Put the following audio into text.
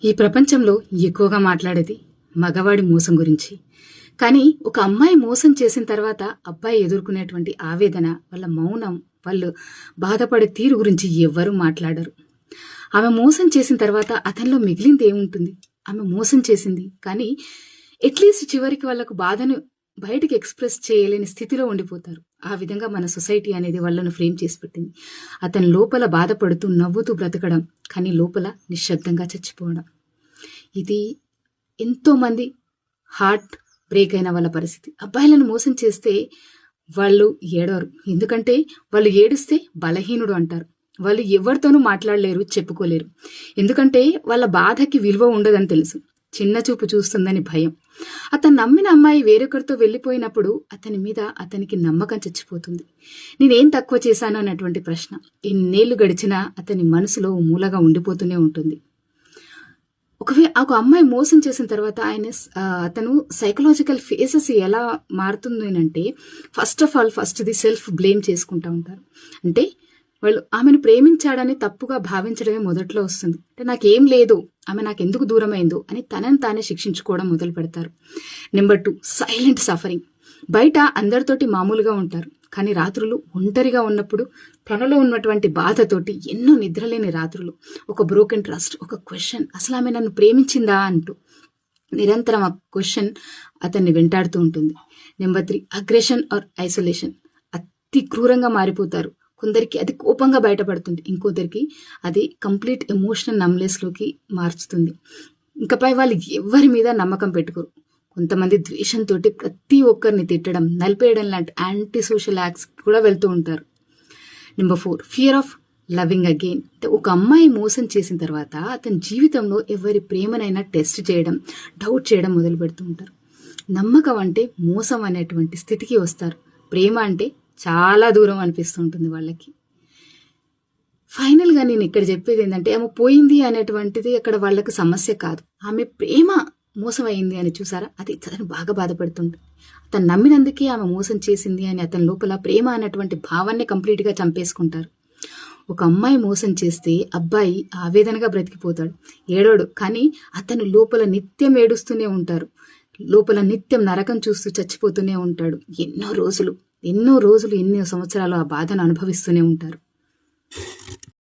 ఈ ప్రపంచంలో ఎక్కువగా మాట్లాడేది మగవాడి మోసం గురించి. కానీ ఒక అమ్మాయి మోసం చేసిన తర్వాత అబ్బాయి ఎదుర్కొనేటువంటి ఆవేదన, వాళ్ళ మౌనం, వాళ్ళు బాధపడే తీరు గురించి ఎవ్వరూ మాట్లాడరు. ఆమె మోసం చేసిన తర్వాత అతనిలో మిగిలింది ఏముంటుంది? ఆమె మోసం చేసింది, కానీ అట్లీస్ట్ చివరికి వాళ్ళకు బాధను బయటికి ఎక్స్ప్రెస్ చేయలేని స్థితిలో ఉండిపోతారు. ఆ విధంగా మన సొసైటీ అనేది వాళ్ళను ఫ్రేమ్ చేసి పెట్టింది. అతని లోపల బాధపడుతూ నవ్వుతూ బ్రతకడం, కానీ లోపల నిశ్శబ్దంగా చచ్చిపోవడం. ఇది ఎంతో మంది హార్ట్ బ్రేక్ అయిన వాళ్ళ పరిస్థితి. అబ్బాయిలను మోసం చేస్తే వాళ్ళు ఏడవరు, ఎందుకంటే వాళ్ళు ఏడిస్తే బలహీనుడు అంటారు. వాళ్ళు ఎవరితోనూ మాట్లాడలేరు, చెప్పుకోలేరు, ఎందుకంటే వాళ్ళ బాధకి విలువ ఉండదని తెలుసు. చిన్న చూపు చూస్తుందని భయం. అతను నమ్మిన అమ్మాయి వేరొకరితో వెళ్ళిపోయినప్పుడు అతని మీద అతనికి నమ్మకం చచ్చిపోతుంది. నేనేం తక్కువ చేశాను అన్నటువంటి ప్రశ్న ఎన్నేళ్లు గడిచినా అతని మనసులో మూలగా ఉండిపోతూనే ఉంటుంది. ఒక అమ్మాయి మోసం చేసిన తర్వాత అతను సైకలాజికల్ ఫేసెస్ ఎలా మారుతుంది అంటే, ఫస్ట్ ది సెల్ఫ్ బ్లేమ్ చేసుకుంటా ఉంటారు. అంటే వాళ్ళు ఆమెను ప్రేమించాడని తప్పుగా భావించడమే మొదట్లో వస్తుంది. అంటే నాకేం లేదు, ఆమె నాకెందుకు దూరమైందో అని తనని తానే శిక్షించుకోవడం మొదలు పెడతారు. Number 2, silent suffering. బయట అందరితోటి మామూలుగా ఉంటారు, కానీ రాత్రులు ఒంటరిగా ఉన్నప్పుడు తనలో ఉన్నటువంటి బాధతోటి ఎన్నో నిద్రలేని రాత్రులు, ఒక బ్రోకెన్ ట్రస్ట్, ఒక క్వశ్చన్, అసలు ఆమె నన్ను ప్రేమించిందా అంటూ నిరంతరం ఆ క్వశ్చన్ అతన్ని వెంటాడుతూ ఉంటుంది. Number 3, aggression or isolation. అతి క్రూరంగా మారిపోతారు. కొందరికి అది కోపంగా బయటపడుతుంది, ఇంకొదరికి అది కంప్లీట్ ఎమోషనల్ నమ్లెస్లోకి మార్చుతుంది. ఇంకపై వాళ్ళు ఎవరి మీద నమ్మకం పెట్టుకోరు. కొంతమంది ద్వేషంతో ప్రతి ఒక్కరిని తిట్టడం, నలిపేయడం లాంటి యాంటీ సోషల్ యాక్ట్స్ కూడా వెళ్తూ ఉంటారు. Number 4, fear of loving again. అంటే ఒక అమ్మాయి మోసం చేసిన తర్వాత అతని జీవితంలో ఎవరి ప్రేమనైనా టెస్ట్ చేయడం, డౌట్ చేయడం మొదలు పెడుతూ ఉంటారు. నమ్మకం అంటే మోసం అనేటువంటి స్థితికి వస్తారు. ప్రేమ అంటే చాలా దూరం అనిపిస్తుంటుంది వాళ్ళకి. ఫైనల్గా నేను ఇక్కడ చెప్పేది ఏంటంటే, ఆమె పోయింది అనేటువంటిది అక్కడ వాళ్ళకి సమస్య కాదు. ఆమె ప్రేమ మోసం అయింది అని చూసారా, అది తనను బాగా బాధపడుతుంది. అతను నమ్మినందుకే ఆమె మోసం చేసింది అని అతని లోపల ప్రేమ అనేటువంటి భావాన్ని కంప్లీట్గా చంపేసుకుంటారు. ఒక అమ్మాయి మోసం చేస్తే అబ్బాయి ఆవేదనగా బ్రతికిపోతాడు, ఏడోడు, కానీ అతను లోపల నిత్యం ఏడుస్తూనే ఉంటారు. లోపల నిత్యం నరకం చూస్తూ చచ్చిపోతూనే ఉంటాడు. ఎన్నో రోజులు, ఎన్నో సంవత్సరాలు ఆ బాధను అనుభవిస్తూనే ఉంటారు.